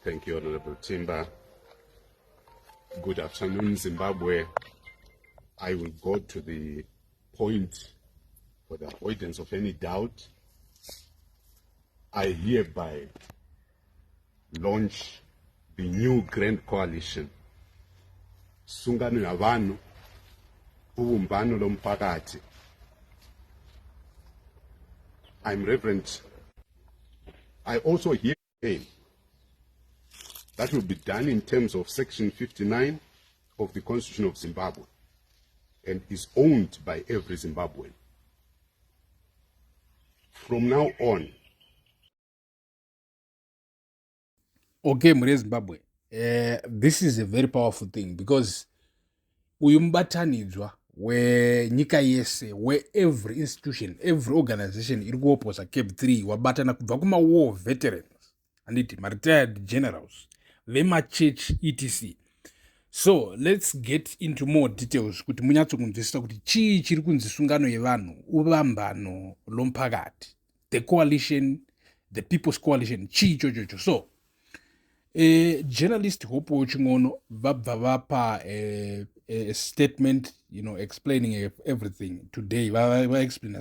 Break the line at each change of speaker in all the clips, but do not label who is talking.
Thank you, Honorable Timber. Good afternoon, Zimbabwe. I will go to the point for the avoidance of any doubt. I hereby launch the new Grand Coalition, Sungano Yavanhu, Ubumbano Lomphakathi. I'm Reverend. I also hereby that will be done in terms of Section 59 of the Constitution of Zimbabwe and is owned by every Zimbabwean. From now on.
Okay, Mure Zimbabwe. This is a very powerful thing because uyumbatanidzwa where nyika yese, where every institution, every organization iri kuoposa Cape 3 wabatana kubva kuma-war veterans anditi ma-retired generals vema-church etc. So let's get into more details kuti munyatsokunzwisisa kuti chii chiri kunzi sungano yevanhu, uvambano lomphakati, the coalition, the people's coalition, chii chochocho. So journalist Hopo Chingono vabva vapa a statement, explaining everything today.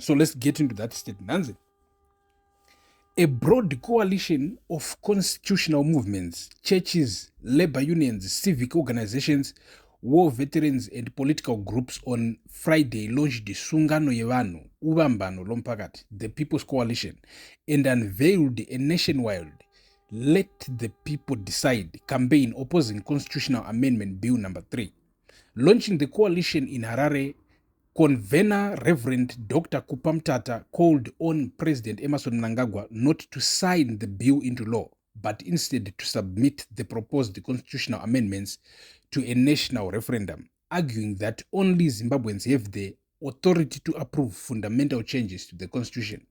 So let's get into that statement. A broad coalition of constitutional movements, churches, labor unions, civic organizations, war veterans, and political groups on Friday launched the Sungano Yevanhu, Uvambano Lomphakati, the People's Coalition, and unveiled a nationwide Let the People Decide campaign opposing Constitutional Amendment Bill number 3. Launching the coalition in Harare, convener Reverend Dr. Kupamtata called on President Emmerson Mnangagwa not to sign the bill into law, but instead to submit the proposed constitutional amendments to a national referendum, arguing that only Zimbabweans have the authority to approve fundamental changes to the constitution.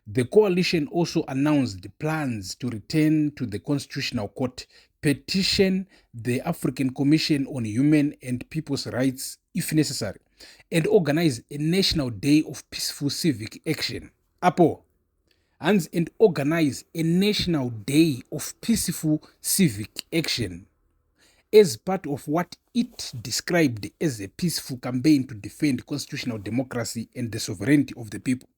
The coalition also announced plans to return to the Constitutional Court, petition the African Commission on Human and People's Rights if necessary, and organize a national day of peaceful civic action. And organize a national day of peaceful civic action as part of what it described as a peaceful campaign to defend constitutional democracy and the sovereignty of the people.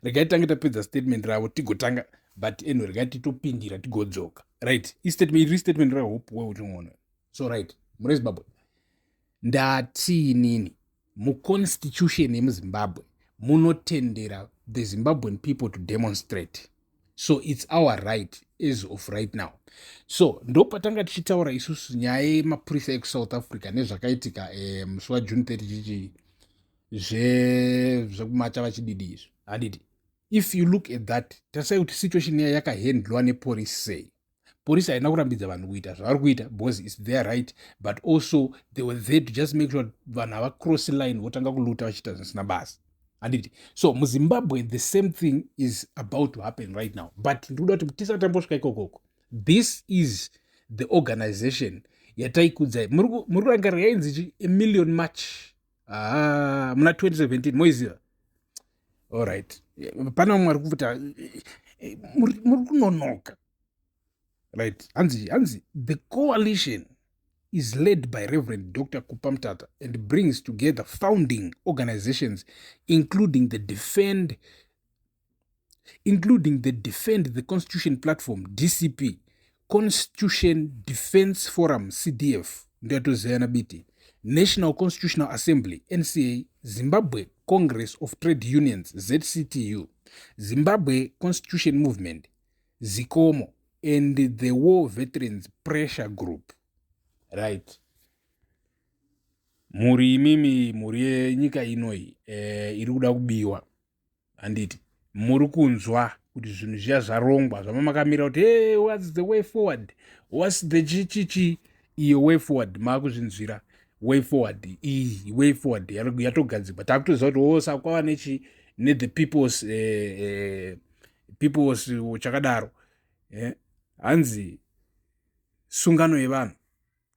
Regai tanga tapedza statement ravo tigotanga but eno regai titopindira tigodzoka right statement ra Hope weutingona. So right, Mure Zimbabwe, ndati inini muconstitution yemuzimbabwe munotendera the Zimbabwean people to demonstrate, so it's our right as of right now. So ndopatanga tichitaura isusu nyaya yemapurisa ekusouth africa nezvakaitika musi waJune 30 chichi zvekumacha vachididi izvo handiti. If you look at that, tasai kuti situation iya yakahandlwa nepolice sei. Police haina kurambidza vanhu kuita zvavari kuita because it's their right, but also they were there to just make sure vanhu hava cross line votanga kuluta vachiita zvisina basa handiti. So muzimbabwe the same thing is about to happen right now, but ndikuda kuti tisatambosvika ikokoko. This is the organization yataikudzai muri kurangarira yainzi a million march muna 2017 moiziva. All right. Pana mwari kuvuta muri kunonoka. Right. Anzi, the coalition is led by Reverend Dr. Kupamtata and brings together founding organizations including the Defend the Constitution Platform DCP, Constitution Defense Forum CDF, National Constitutional Assembly NCA, Zimbabwe Congress of Trade Unions ZCTU, Zimbabwe Constitution Movement ZICOMO, and the War Veterans Pressure Group. Right. Muri nyika inoi iri kuda kubiwa handiti. Muri kunzwa kuti zvinhu zviya zvarongwa zvamakamira kuti hey, what's the way forward, what's the chichichi iyo way forward, makuzvinzwira way forward iyi way forward yatogadzirwa takutoziva kuti sakwava the people's chakadaro hanzi sungano yevanhu,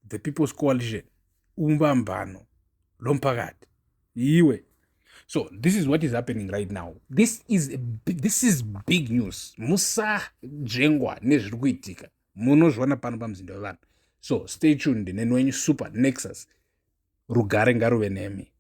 the People's Coalition, umbambano lomphakati iwe. So this is what is happening right now. This is big news. Musa jengwa nezviri kuitika munozviona pano pamuzinda wevanhu. So stay tuned neni wenyu super nexus. Rugare ngaruve nemi.